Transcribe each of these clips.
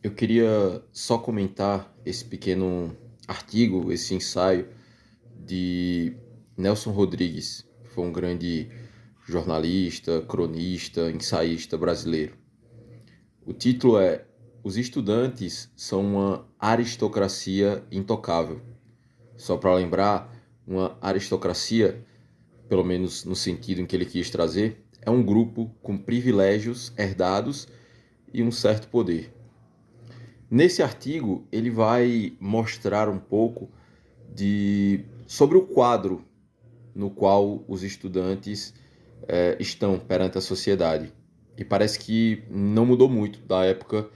Eu queria só comentar esse pequeno artigo, esse ensaio de Nelson Rodrigues, que foi um grande jornalista, cronista, ensaísta brasileiro. O título é Os estudantes são uma aristocracia intocável. Só para lembrar, uma aristocracia, pelo menos no sentido em que ele quis trazer, é um grupo com privilégios herdados e um certo poder. Nesse artigo, ele vai mostrar um pouco sobre o quadro no qual os estudantes estão perante a sociedade. E parece que não mudou muito da época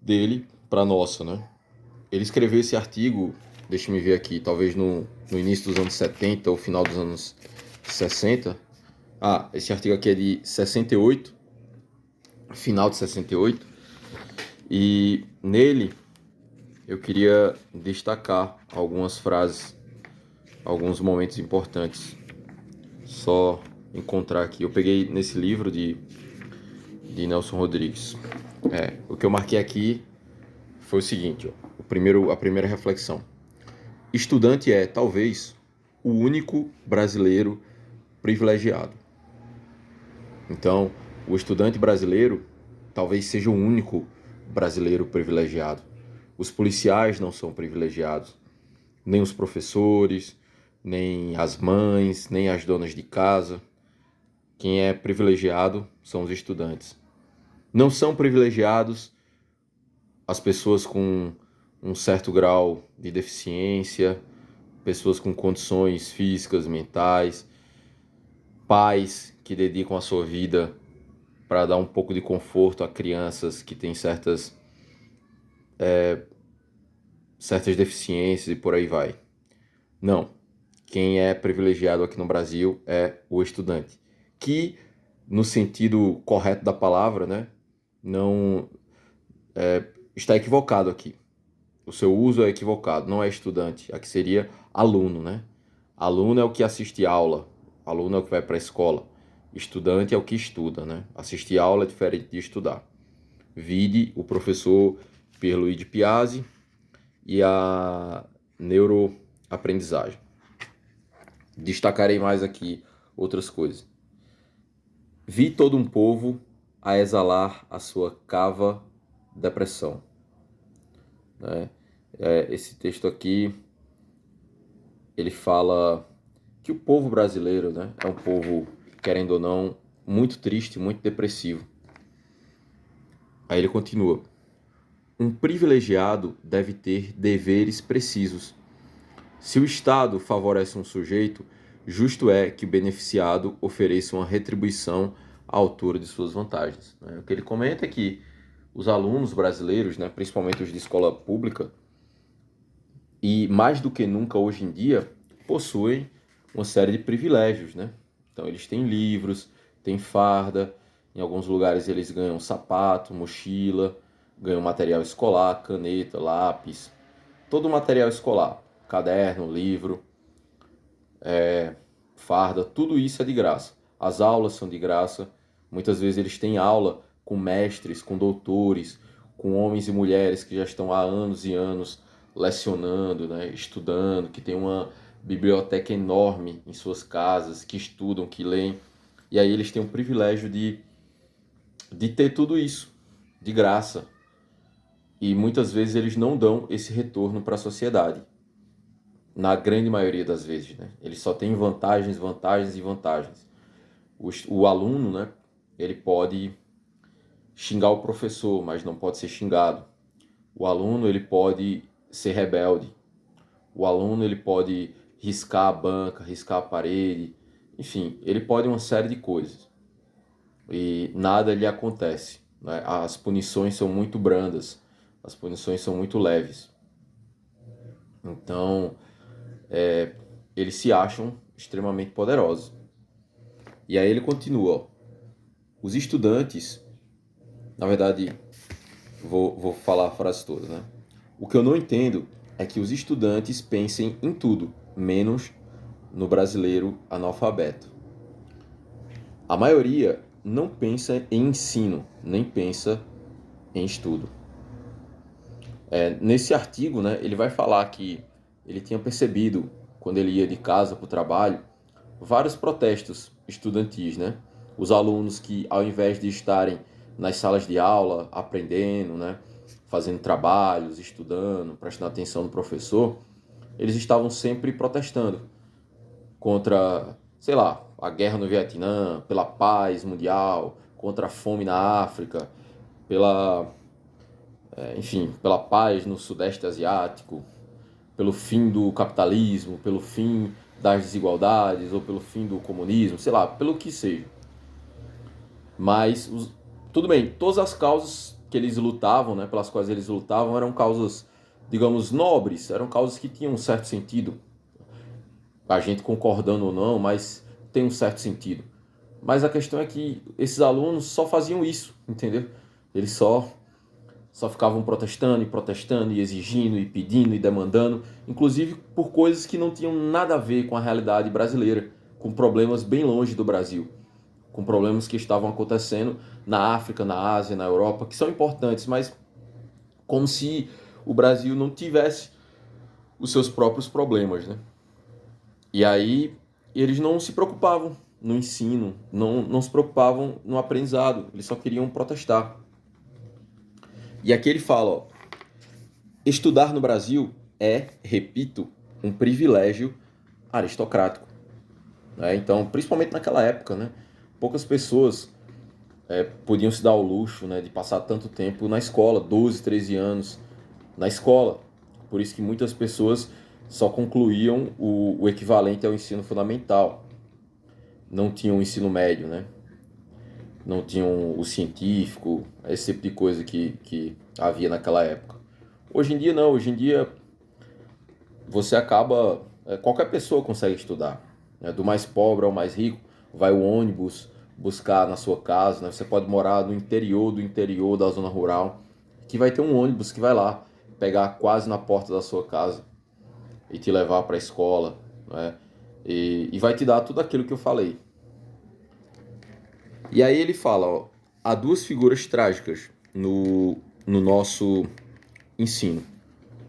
dele para a nossa, né? Ele escreveu esse artigo, deixa me ver aqui, talvez no início dos anos 70 ou final dos anos 60. Esse artigo aqui é de 68, final de 68. E nele eu queria destacar algumas frases, alguns momentos importantes. Só encontrar aqui. Eu peguei nesse livro de Nelson Rodrigues. O que eu marquei aqui foi o seguinte: ó, a primeira reflexão. Estudante é, talvez, o único brasileiro privilegiado. Então, o estudante brasileiro talvez seja o único brasileiro privilegiado. Os policiais não são privilegiados, nem os professores, nem as mães, nem as donas de casa. Quem é privilegiado são os estudantes. Não são privilegiados as pessoas com um certo grau de deficiência, pessoas com condições físicas, mentais, pais que dedicam a sua vida para dar um pouco de conforto a crianças que têm certas deficiências e por aí vai. Não. Quem é privilegiado aqui no Brasil é o estudante, que, no sentido correto da palavra, né, não está equivocado aqui. O seu uso é equivocado, não é estudante. Aqui seria aluno, né? Aluno é o que assiste aula, aluno é o que vai para a escola. Estudante é o que estuda, né? Assistir aula é diferente de estudar. Vide o professor Pierluigi Piazzi e a neuroaprendizagem. Destacarei mais aqui outras coisas. Vi todo um povo a exalar a sua cava depressão. Né? Esse texto aqui, ele fala que o povo brasileiro, né, é um povo, querendo ou não, muito triste, muito depressivo. Aí ele continua. Um privilegiado deve ter deveres precisos. Se o Estado favorece um sujeito, justo é que o beneficiado ofereça uma retribuição à altura de suas vantagens. O que ele comenta é que os alunos brasileiros, né, principalmente os de escola pública, e mais do que nunca hoje em dia, possuem uma série de privilégios, né? Então eles têm livros, têm farda, em alguns lugares eles ganham sapato, mochila, ganham material escolar, caneta, lápis, todo o material escolar, caderno, livro, farda, tudo isso é de graça. As aulas são de graça, muitas vezes eles têm aula com mestres, com doutores, com homens e mulheres que já estão há anos e anos lecionando, né, estudando, que tem uma biblioteca enorme em suas casas, que estudam, que leem. E aí eles têm o privilégio de ter tudo isso de graça. E muitas vezes eles não dão esse retorno para a sociedade. Na grande maioria das vezes, né? Eles só têm vantagens, vantagens e vantagens. O aluno, né, ele pode xingar o professor, mas não pode ser xingado. O aluno, ele pode ser rebelde. O aluno, ele pode riscar a banca, riscar a parede. Enfim, ele pode uma série de coisas. E nada lhe acontece, né? As punições são muito brandas. As punições são muito leves. Então, eles se acham extremamente poderosos. E aí ele continua, ó. Os estudantes, na verdade, vou falar a frase toda, né? O que eu não entendo é que os estudantes pensem em tudo, menos no brasileiro analfabeto. A maioria não pensa em ensino, nem pensa em estudo. Nesse artigo, né, ele vai falar que ele tinha percebido, quando ele ia de casa para o trabalho, vários protestos estudantis, né? Os alunos que, ao invés de estarem nas salas de aula, aprendendo, né, fazendo trabalhos, estudando, prestando atenção no professor, eles estavam sempre protestando contra, sei lá, a guerra no Vietnã, pela paz mundial, contra a fome na África, pela, enfim, pela paz no Sudeste Asiático, pelo fim do capitalismo, pelo fim das desigualdades ou pelo fim do comunismo, sei lá, pelo que seja. Mas, tudo bem, todas as causas que eles lutavam, né, pelas quais eles lutavam, eram causas, digamos, nobres, eram causas que tinham um certo sentido. A gente concordando ou não, mas tem um certo sentido. Mas a questão é que esses alunos só faziam isso, entendeu? Eles só ficavam protestando e protestando e exigindo e pedindo e demandando, inclusive por coisas que não tinham nada a ver com a realidade brasileira, com problemas bem longe do Brasil, com problemas que estavam acontecendo na África, na Ásia, na Europa, que são importantes, mas como se o Brasil não tivesse os seus próprios problemas, né? E aí eles não se preocupavam no ensino, não se preocupavam no aprendizado, eles só queriam protestar. E aqui ele fala, ó, estudar no Brasil é, repito, um privilégio aristocrático. Né? Então, principalmente naquela época, né? Poucas pessoas podiam se dar ao luxo, né, de passar tanto tempo na escola, 12, 13 anos na escola. Por isso que muitas pessoas só concluíam o equivalente ao ensino fundamental. Não tinham o ensino médio, né? Não tinham o científico, esse tipo de coisa que havia naquela época. Hoje em dia não, hoje em dia você acaba. Qualquer pessoa consegue estudar. Né? Do mais pobre ao mais rico, vai o ônibus buscar na sua casa. Né? Você pode morar no interior do interior da zona rural, que vai ter um ônibus que vai lá pegar quase na porta da sua casa e te levar para a escola. Né? E vai te dar tudo aquilo que eu falei. E aí ele fala, ó, há duas figuras trágicas no nosso ensino: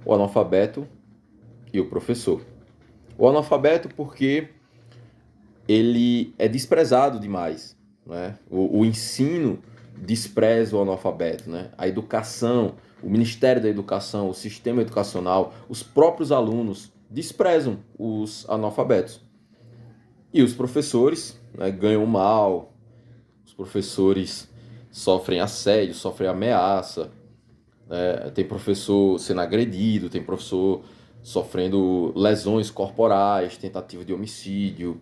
o analfabeto e o professor. O analfabeto porque ele é desprezado demais, né? O ensino despreza o analfabeto, né? A educação, o Ministério da Educação, o sistema educacional, os próprios alunos desprezam os analfabetos. E os professores, né, ganham mal, os professores sofrem assédio, sofrem ameaça, né? Tem professor sendo agredido, tem professor sofrendo lesões corporais, tentativa de homicídio,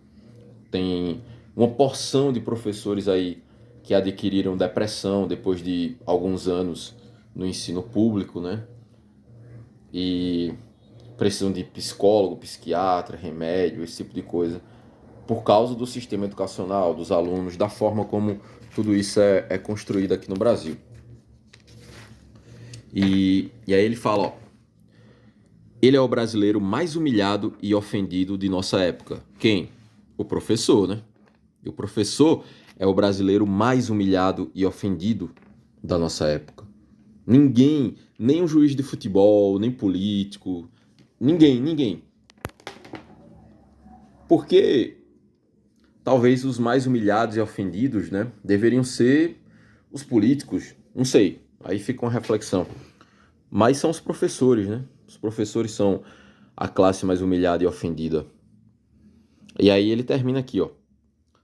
tem uma porção de professores aí que adquiriram depressão depois de alguns anos no ensino público, né? E precisam de psicólogo, psiquiatra, remédio, esse tipo de coisa, por causa do sistema educacional, dos alunos, da forma como tudo isso é construído aqui no Brasil. E aí ele fala, ó, ele é o brasileiro mais humilhado e ofendido de nossa época. Quem? O professor, né? E o professor é o brasileiro mais humilhado e ofendido da nossa época. Ninguém, nem um juiz de futebol, nem político, ninguém. Porque talvez os mais humilhados e ofendidos, né, deveriam ser os políticos, não sei, aí fica uma reflexão. Mas são os professores, né? Os professores são a classe mais humilhada e ofendida. E aí ele termina aqui, ó.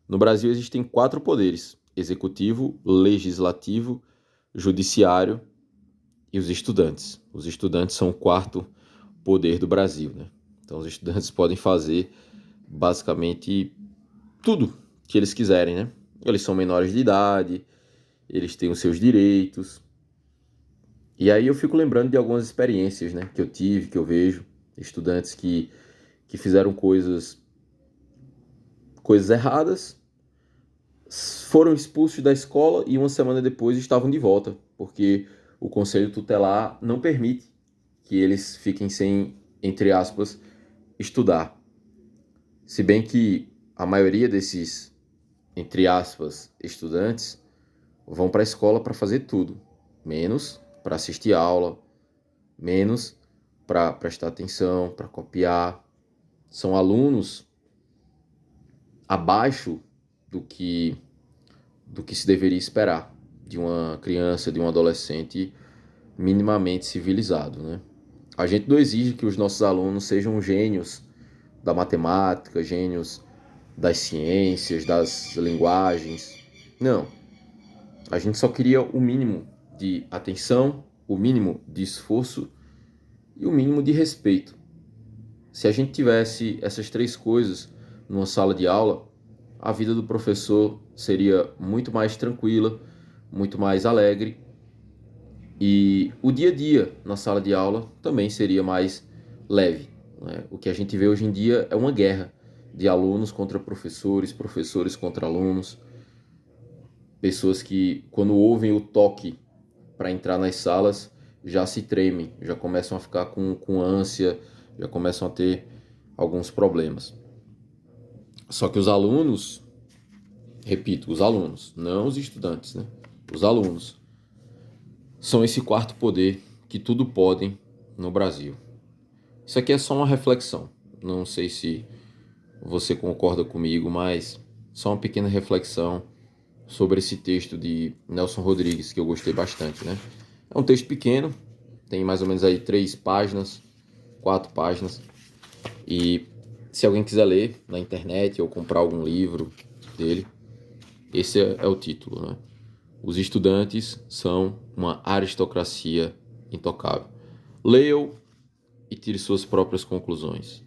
No Brasil existem 4 poderes: executivo, legislativo, judiciário e os estudantes. Os estudantes são o 4º poder do Brasil, né? Então os estudantes podem fazer basicamente tudo que eles quiserem, né? Eles são menores de idade, eles têm os seus direitos. E aí eu fico lembrando de algumas experiências, né, que eu tive, que eu vejo, estudantes que fizeram coisas erradas, foram expulsos da escola e uma semana depois estavam de volta, porque o conselho tutelar não permite que eles fiquem sem, entre aspas, estudar. Se bem que a maioria desses, entre aspas, estudantes vão para a escola para fazer tudo, menos para assistir aula, menos para prestar atenção, para copiar. São alunos abaixo do que se deveria esperar de uma criança, de um adolescente minimamente civilizado, né? A gente não exige que os nossos alunos sejam gênios da matemática, gênios das ciências, das linguagens. Não. A gente só queria o mínimo de atenção, o mínimo de esforço e o mínimo de respeito. Se a gente tivesse essas três coisas numa sala de aula, a vida do professor seria muito mais tranquila, muito mais alegre, e o dia a dia na sala de aula também seria mais leve, né? O que a gente vê hoje em dia é uma guerra de alunos contra professores, professores contra alunos, pessoas que, quando ouvem o toque para entrar nas salas, já se tremem, já começam a ficar com ânsia, já começam a ter alguns problemas. Só que os alunos, repito, os alunos, não os estudantes, né? Os alunos são esse quarto poder que tudo podem no Brasil. Isso aqui é só uma reflexão. Não sei se você concorda comigo, mas só uma pequena reflexão sobre esse texto de Nelson Rodrigues, que eu gostei bastante, né? É um texto pequeno, tem mais ou menos aí 3 páginas, 4 páginas. E se alguém quiser ler na internet ou comprar algum livro dele, esse é o título, né? Os estudantes são uma aristocracia intocável. Leiam e tire suas próprias conclusões.